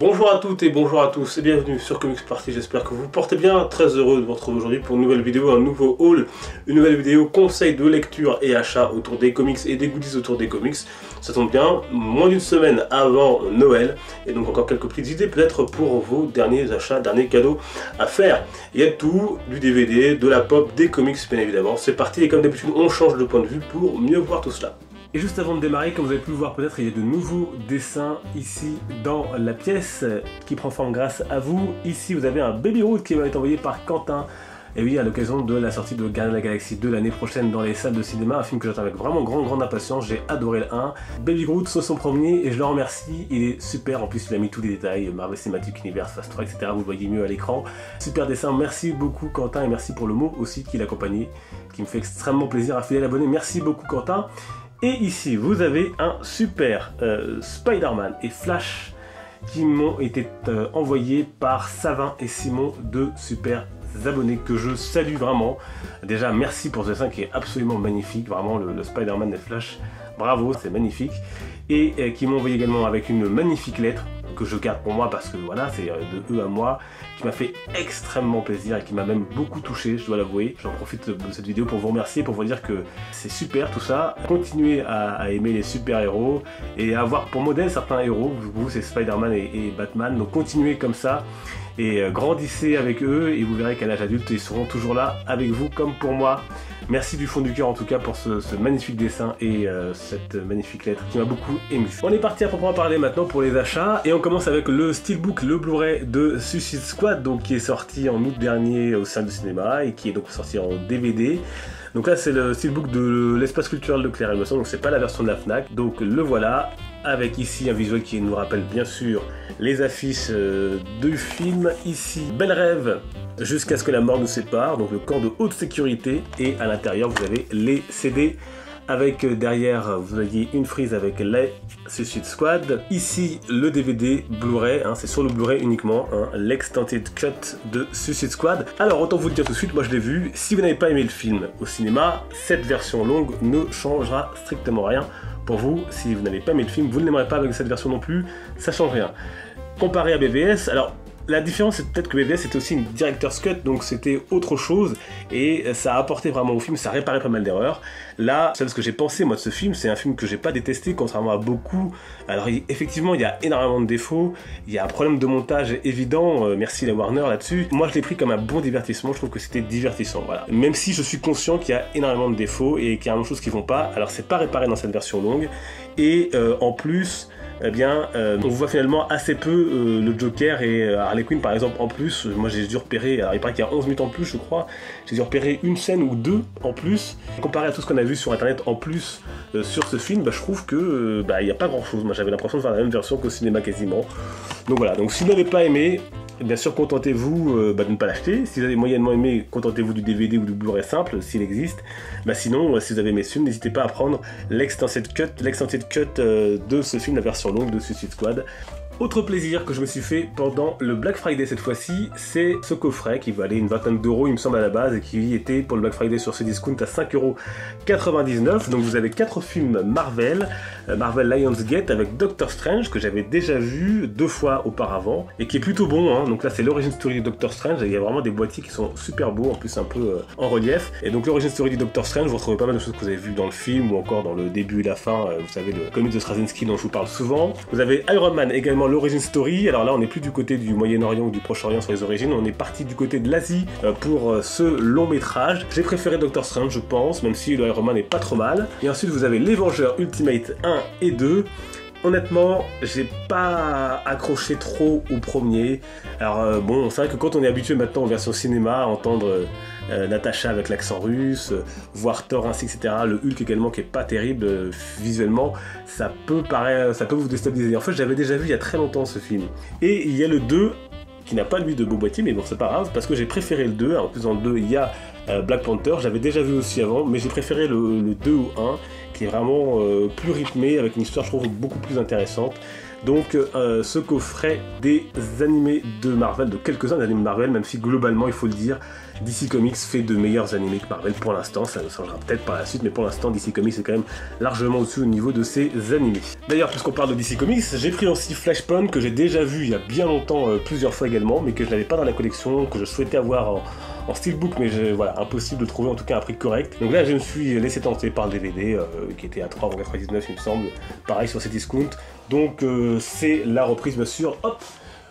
Bonjour à toutes et bonjour à tous et bienvenue sur Comics Party, j'espère que vous vous portez bien, très heureux de vous retrouver aujourd'hui pour une nouvelle vidéo, un nouveau haul, une nouvelle vidéo conseil de lecture et achat autour des comics et des goodies autour des comics. Ça tombe bien, moins d'une semaine avant Noël, et donc encore quelques petites idées peut-être pour vos derniers achats, derniers cadeaux à faire. Il y a de tout, du DVD, de la pop, des comics bien évidemment. C'est parti et comme d'habitude on change de point de vue pour mieux voir tout cela. Et juste avant de démarrer, comme vous avez pu le voir peut-être, il y a de nouveaux dessins ici dans la pièce qui prend forme grâce à vous. Ici vous avez un Baby Groot qui va être envoyé par Quentin. Et oui, à l'occasion de la sortie de Gardiens de la Galaxie 2 l'année prochaine dans les salles de cinéma, un film que j'attends avec vraiment grande impatience, j'ai adoré le 1. Baby Groot, c'est son premier et je le remercie, il est super, en plus il a mis tous les détails, Marvel Cinematic Universe, Phase 3, etc. Vous le voyez mieux à l'écran. Super dessin, merci beaucoup Quentin et merci pour le mot aussi qui l'accompagnait, qui me fait extrêmement plaisir à fidèle abonné. Merci beaucoup Quentin. Et ici, vous avez un super Spider-Man et Flash qui m'ont été envoyés par Savin et Simon, deux super abonnés que je salue vraiment. Déjà, merci pour ce dessin qui est absolument magnifique, vraiment le Spider-Man et Flash, bravo, c'est magnifique. Et qui m'ont envoyé également avec une magnifique lettre que je garde pour moi parce que voilà, c'est de eux à moi, qui m'a fait extrêmement plaisir et qui m'a même beaucoup touché, je dois l'avouer. J'en profite de cette vidéo pour vous remercier, pour vous dire que c'est super tout ça. Continuez à aimer les super-héros et à avoir pour modèle certains héros. Vous, c'est Spider-Man et Batman, donc continuez comme ça et grandissez avec eux et vous verrez qu'à l'âge adulte, ils seront toujours là avec vous comme pour moi. Merci du fond du cœur en tout cas pour ce magnifique dessin et cette magnifique lettre qui m'a beaucoup ému. On est parti à proprement parler maintenant pour les achats et on commence avec le Steelbook, le Blu-ray de Suicide Squad, donc qui est sorti en août dernier au salle de cinéma et qui est donc sorti en DVD. Donc là c'est le Steelbook de l'espace culturel de Claire, il me semble, donc c'est pas la version de la FNAC, donc le voilà. Avec ici un visuel qui nous rappelle bien sûr les affiches du film. Ici, Bel Rêve, jusqu'à ce que la mort nous sépare, donc le camp de haute sécurité. Et à l'intérieur, vous avez les CD. Avec derrière, vous aviez une frise avec les Suicide Squad. Ici, le DVD Blu-ray, hein, c'est sur le Blu-ray uniquement, hein, l'Extended Cut de Suicide Squad. Alors, autant vous le dire tout de suite, moi je l'ai vu. Si vous n'avez pas aimé le film au cinéma, cette version longue ne changera strictement rien. Pour vous, si vous n'avez pas aimé le film, vous ne l'aimerez pas avec cette version non plus, ça change rien. Comparé à BVS, alors la différence c'est peut-être que BVS c'était aussi une Director's Cut, donc c'était autre chose et ça a apporté vraiment au film, ça réparait pas mal d'erreurs. Là, c'est ce que j'ai pensé moi de ce film, c'est un film que j'ai pas détesté contrairement à beaucoup. Alors effectivement il y a énormément de défauts, il y a un problème de montage évident, merci la Warner là-dessus. Moi je l'ai pris comme un bon divertissement, je trouve que c'était divertissant, voilà. Même si je suis conscient qu'il y a énormément de défauts et qu'il y a des choses qui vont pas, alors c'est pas réparé dans cette version longue et en plus eh bien, on voit finalement assez peu le Joker et Harley Quinn par exemple en plus. Moi j'ai dû repérer, alors il paraît qu'il y a 11 minutes en plus je crois, j'ai dû repérer une scène ou deux en plus. Comparé à tout ce qu'on a vu sur internet en plus sur ce film, je trouve que il n'y a pas grand chose. Moi j'avais l'impression de faire la même version qu'au cinéma quasiment. Donc voilà, donc si vous n'avez pas aimé, bien sûr, contentez-vous de ne pas l'acheter. Si vous avez moyennement aimé, contentez-vous du DVD ou du Blu-ray simple, s'il existe. Sinon, si vous avez aimé ce film, n'hésitez pas à prendre l'Extended Cut de ce film, la version longue de Suicide Squad. Autre plaisir que je me suis fait pendant le Black Friday cette fois-ci, c'est ce coffret qui valait une vingtaine d'euros il me semble à la base et qui était pour le Black Friday sur Cdiscount à 5,99 €. Donc vous avez 4 films Marvel, Marvel Lionsgate avec Doctor Strange que j'avais déjà vu 2 fois auparavant et qui est plutôt bon, hein. Donc là c'est l'origin story du Doctor Strange et il y a vraiment des boîtiers qui sont super beaux, en plus un peu en relief. Et donc l'origin story du Doctor Strange, vous retrouvez pas mal de choses que vous avez vues dans le film ou encore dans le début et la fin, vous savez le comic de Straczynski dont je vous parle souvent. Vous avez Iron Man également, l'origin story. Alors là on n'est plus du côté du Moyen-Orient ou du Proche-Orient sur les origines, on est parti du côté de l'Asie pour ce long métrage. J'ai préféré Doctor Strange je pense, même si le Iron Man n'est pas trop mal. Et ensuite vous avez les Vengeurs Ultimate 1 et 2. Honnêtement, j'ai pas accroché trop au premier. Alors bon, c'est vrai que quand on est habitué maintenant en version cinéma à entendre Natasha avec l'accent russe, voir Thor ainsi, etc., le Hulk également qui est pas terrible visuellement, ça peut vous déstabiliser. En fait, j'avais déjà vu il y a très longtemps ce film. Et il y a le 2 qui n'a pas lui de beau boîtier, mais bon c'est pas grave parce que j'ai préféré le 2. En plus dans le 2 il y a Black Panther, j'avais déjà vu aussi avant, mais j'ai préféré le 2 au 1 qui est vraiment plus rythmé avec une histoire je trouve beaucoup plus intéressante. Donc ce coffret des animés de Marvel, de quelques-uns d'animés de Marvel, même si globalement il faut le dire, DC Comics fait de meilleurs animés que Marvel pour l'instant, ça changera peut-être par la suite, mais pour l'instant DC Comics est quand même largement au-dessus au niveau de ses animés. D'ailleurs, puisqu'on parle de DC Comics, j'ai pris aussi Flashpoint que j'ai déjà vu il y a bien longtemps plusieurs fois également, mais que je n'avais pas dans la collection, que je souhaitais avoir en steelbook, mais voilà, impossible de trouver en tout cas un prix correct. Donc là, je me suis laissé tenter par le DVD, qui était à 3,99€ il me semble, pareil sur Cdiscount. Donc c'est la reprise bien sûr, hop,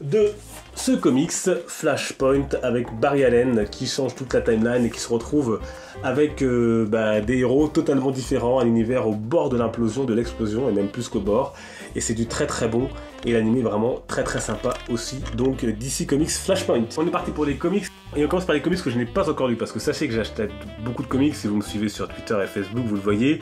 de ce comics Flashpoint avec Barry Allen qui change toute la timeline et qui se retrouve avec des héros totalement différents, un univers au bord de l'implosion, de l'explosion et même plus qu'au bord. Et c'est du très très bon et l'anime est vraiment très très sympa aussi. Donc DC Comics Flashpoint. On est parti pour les comics et on commence par les comics que je n'ai pas encore lus parce que sachez que j'ai acheté beaucoup de comics, si vous me suivez sur Twitter et Facebook vous le voyez.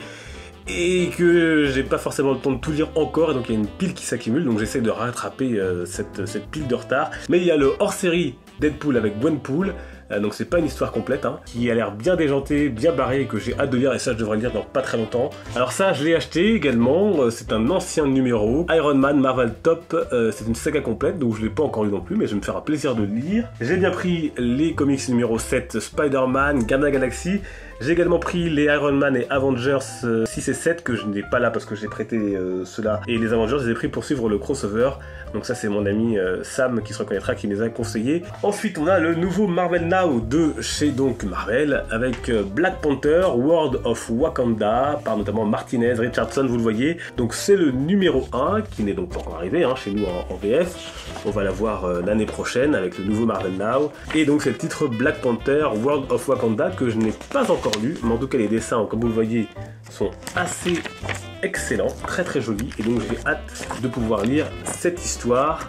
Et que j'ai pas forcément le temps de tout lire encore, et donc il y a une pile qui s'accumule, donc j'essaie de rattraper cette pile de retard. Mais il y a le hors-série Deadpool avec Gwenpool, donc c'est pas une histoire complète, hein, qui a l'air bien déjanté, bien barré, et que j'ai hâte de lire, et ça je devrais le lire dans pas très longtemps. Alors ça je l'ai acheté également, c'est un ancien numéro, Iron Man Marvel Top, c'est une saga complète, donc je l'ai pas encore lu non plus, mais je vais me faire un plaisir de le lire. J'ai bien pris les comics numéro 7, Spider-Man, Gamma Galaxy. J'ai également pris les Iron Man et Avengers 6 et 7 que je n'ai pas là parce que j'ai prêté ceux-là. Et les Avengers, je les ai pris pour suivre le crossover. Donc ça c'est mon ami Sam qui se reconnaîtra, qui les a conseillés. Ensuite on a le nouveau Marvel Now de chez donc Marvel avec Black Panther, World of Wakanda, par notamment Martinez, Richardson, vous le voyez. Donc c'est le numéro 1 qui n'est donc pas encore arrivé hein, chez nous en VF. On va l'avoir l'année prochaine avec le nouveau Marvel Now. Et donc c'est le titre Black Panther, World of Wakanda que je n'ai pas encore lu, mais en tout cas les dessins comme vous le voyez sont assez excellents, très très jolis, et donc j'ai hâte de pouvoir lire cette histoire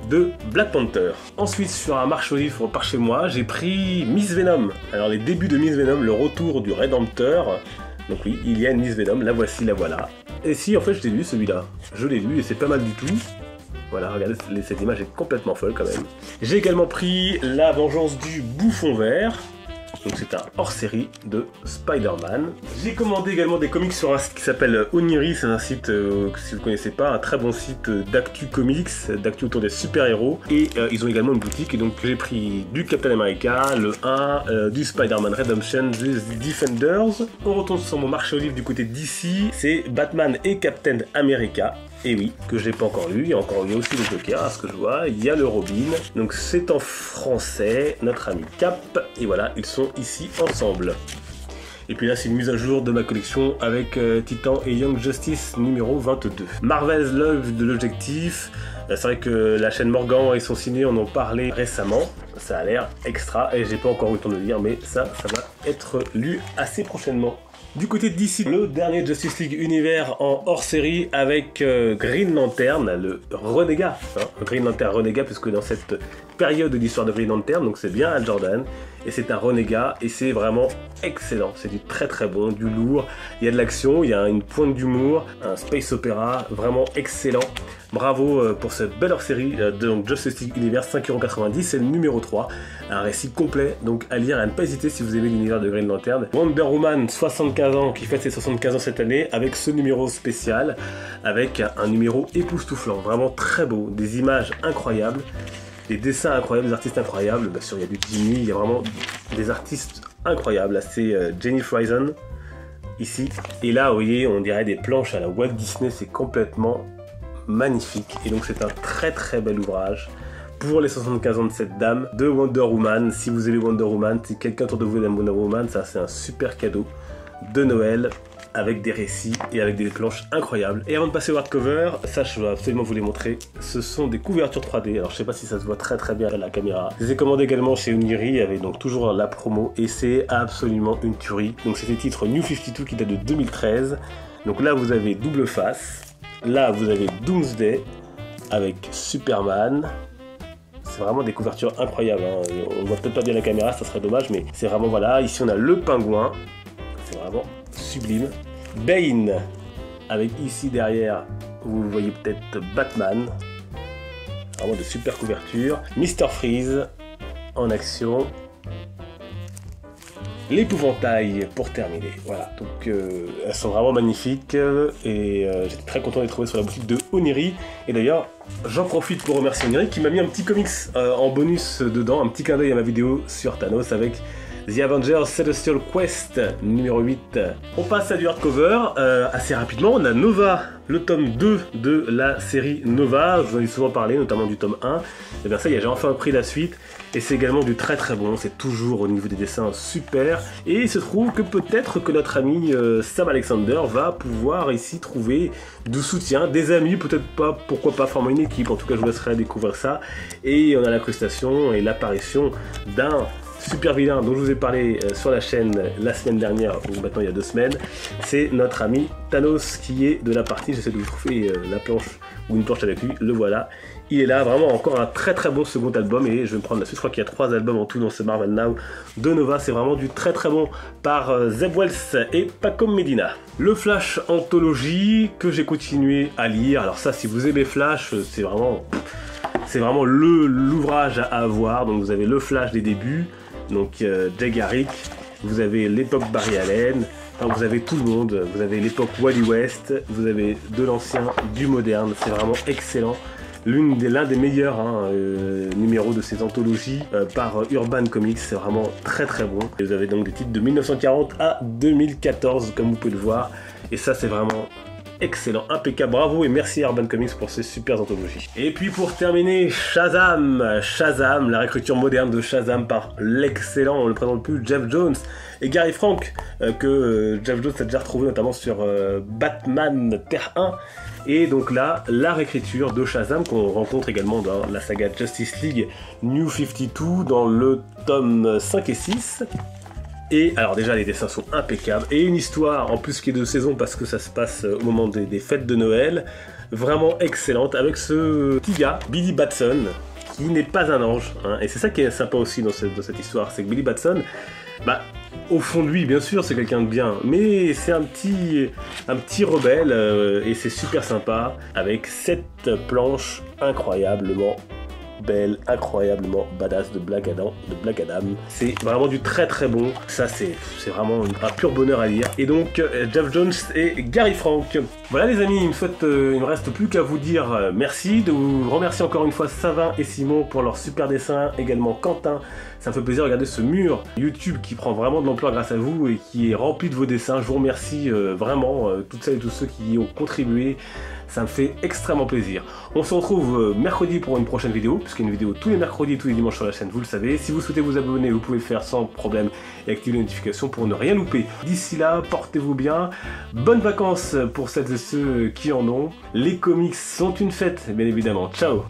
de Black Panther. Ensuite sur un marché aux livres par chez moi, j'ai pris Miss Venom. Alors les débuts de Miss Venom, le retour du Rédempteur. Donc oui, il y a une Miss Venom, la voici, la voilà. Et si en fait je l'ai lu celui-là, je l'ai lu et c'est pas mal du tout. Voilà, regardez, cette image est complètement folle quand même. J'ai également pris La Vengeance du Bouffon Vert. Donc c'est un hors-série de Spider-Man. J'ai commandé également des comics sur un site qui s'appelle Oniri, c'est un site, si vous ne connaissez pas, un très bon site d'actu comics, d'actu autour des super-héros. Et ils ont également une boutique, et donc j'ai pris du Captain America, le 1, du Spider-Man Redemption, des Defenders. On retourne sur mon marché aux livres du côté d'ici, c'est Batman et Captain America. Et oui, que je n'ai pas encore lu, il y a aussi le Joker, à ce que je vois, il y a le Robin, donc c'est en français, notre ami Cap, et voilà, ils sont ici ensemble. Et puis là, c'est une mise à jour de ma collection avec Titan et Young Justice numéro 22. Marvel's Love de l'objectif, c'est vrai que la chaîne Morgan et son ciné en ont parlé récemment, ça a l'air extra, et j'ai pas encore eu le temps de le lire, mais ça va être lu assez prochainement. Du côté d'ici, le dernier Justice League Univers en hors-série avec Green Lantern, le renégat, hein, Green Lantern renégat, puisque dans cette période de l'histoire de Green Lantern, donc c'est bien Hal Jordan, et c'est un renégat, et c'est vraiment excellent, c'est du très très bon, du lourd, il y a de l'action, il y a une pointe d'humour, un space opéra, vraiment excellent. Bravo pour cette belle hors-série de Justice League Univers, 5,90€, c'est le numéro 3, un récit complet, donc à lire et à ne pas hésiter si vous aimez l'univers de Green Lantern. Wonder Woman, 75 ans, qui fête ses 75 ans cette année, avec ce numéro spécial, avec un numéro époustouflant, vraiment très beau, des images incroyables, des dessins incroyables, des artistes incroyables, bien sûr il y a du Jimmy, il y a vraiment des artistes incroyables, là c'est Jenny Friesen, ici, et là vous voyez on dirait des planches à la Walt Disney, c'est complètement magnifique, et donc c'est un très très bel ouvrage pour les 75 ans de cette dame, de Wonder Woman. Si vous aimez Wonder Woman, si quelqu'un autour de vous aime Wonder Woman, ça c'est un super cadeau de Noël, avec des récits et avec des planches incroyables. Et avant de passer au hardcover, ça je dois absolument vous les montrer, ce sont des couvertures 3D, alors je sais pas si ça se voit très très bien à la caméra. Je les ai commandées également chez Oniri, avec donc toujours la promo, et c'est absolument une tuerie. Donc c'est des titres New 52 qui datent de 2013, donc là vous avez Double Face, là vous avez Doomsday, avec Superman. C'est vraiment des couvertures incroyables, hein. On voit peut-être pas bien la caméra, ça serait dommage, mais c'est vraiment, voilà, ici on a le pingouin, c'est vraiment sublime. Bane, avec ici derrière, vous voyez peut-être Batman, vraiment de super couvertures. Mr. Freeze, en action. l'épouvantail pour terminer. Voilà, donc elles sont vraiment magnifiques et j'étais très content de les trouver sur la boutique de Oniri. Et d'ailleurs, j'en profite pour remercier Oniri qui m'a mis un petit comics en bonus dedans, un petit clin d'œil à ma vidéo sur Thanos avec The Avengers Celestial Quest numéro 8. On passe à du hardcover assez rapidement. On a Nova, le tome 2 de la série Nova. Je vous en ai souvent parlé, notamment du tome 1. Et bien ça y est, j'ai enfin pris la suite. Et c'est également du très très bon, c'est toujours au niveau des dessins super. Et il se trouve que peut-être que notre ami Sam Alexander va pouvoir ici trouver du soutien, des amis, peut-être pas, pourquoi pas former une équipe, en tout cas je vous laisserai découvrir ça. Et on a l'incrustation et l'apparition d'un super vilain dont je vous ai parlé sur la chaîne la semaine dernière, ou maintenant il y a 2 semaines. C'est notre ami Thanos qui est de la partie, j'essaie de vous trouver la planche ou une planche avec lui, le voilà. Il est là, vraiment encore un très très bon second album et je vais me prendre la suite. Je crois qu'il y a 3 albums en tout dans ce Marvel Now de Nova. C'est vraiment du très très bon par Zeb Wells et Paco Medina. Le Flash Anthologie que j'ai continué à lire. Alors ça, si vous aimez Flash, c'est vraiment l'ouvrage à avoir. Donc vous avez le Flash des débuts, donc Jay Garrick, vous avez l'époque Barry Allen, enfin, vous avez tout le monde, vous avez l'époque Wally West, vous avez de l'ancien, du moderne, c'est vraiment excellent. L'un des meilleurs numéros de ces anthologies par Urban Comics, c'est vraiment très très bon. Et vous avez donc des titres de 1940 à 2014 comme vous pouvez le voir, et ça c'est vraiment excellent, impeccable, bravo et merci à Urban Comics pour ces super anthologies. Et puis pour terminer, Shazam, la réécriture moderne de Shazam par l'excellent, on ne le présente plus, Geoff Johns et Gary Frank, que Geoff Johns a déjà retrouvé notamment sur Batman Terre 1. Et donc là, la réécriture de Shazam qu'on rencontre également dans la saga Justice League New 52 dans le tome 5 et 6. Et alors déjà les dessins sont impeccables et une histoire en plus qui est de saison parce que ça se passe au moment des fêtes de Noël, vraiment excellente avec ce petit gars, Billy Batson, qui n'est pas un ange, hein. Et c'est ça qui est sympa aussi dans cette histoire, c'est que Billy Batson, bah, au fond de lui bien sûr c'est quelqu'un de bien, mais c'est un petit rebelle et c'est super sympa avec cette planche incroyablement belle, incroyablement badass de Black Adam. C'est vraiment du très très bon. Ça c'est vraiment un pur bonheur à lire. Et donc Geoff Johns et Gary Frank. Voilà les amis, il me reste plus qu'à vous dire merci, de vous remercier encore une fois Savin et Simon pour leur super dessin, également Quentin. Ça me fait plaisir de regarder ce mur YouTube qui prend vraiment de l'ampleur grâce à vous et qui est rempli de vos dessins. Je vous remercie vraiment, toutes celles et tous ceux qui y ont contribué. Ça me fait extrêmement plaisir. On se retrouve mercredi pour une prochaine vidéo, puisqu'il y a une vidéo tous les mercredis et tous les dimanches sur la chaîne, vous le savez. Si vous souhaitez vous abonner, vous pouvez le faire sans problème et activer les notifications pour ne rien louper. D'ici là, portez-vous bien. Bonnes vacances pour celles et ceux qui en ont. Les comics sont une fête, bien évidemment. Ciao!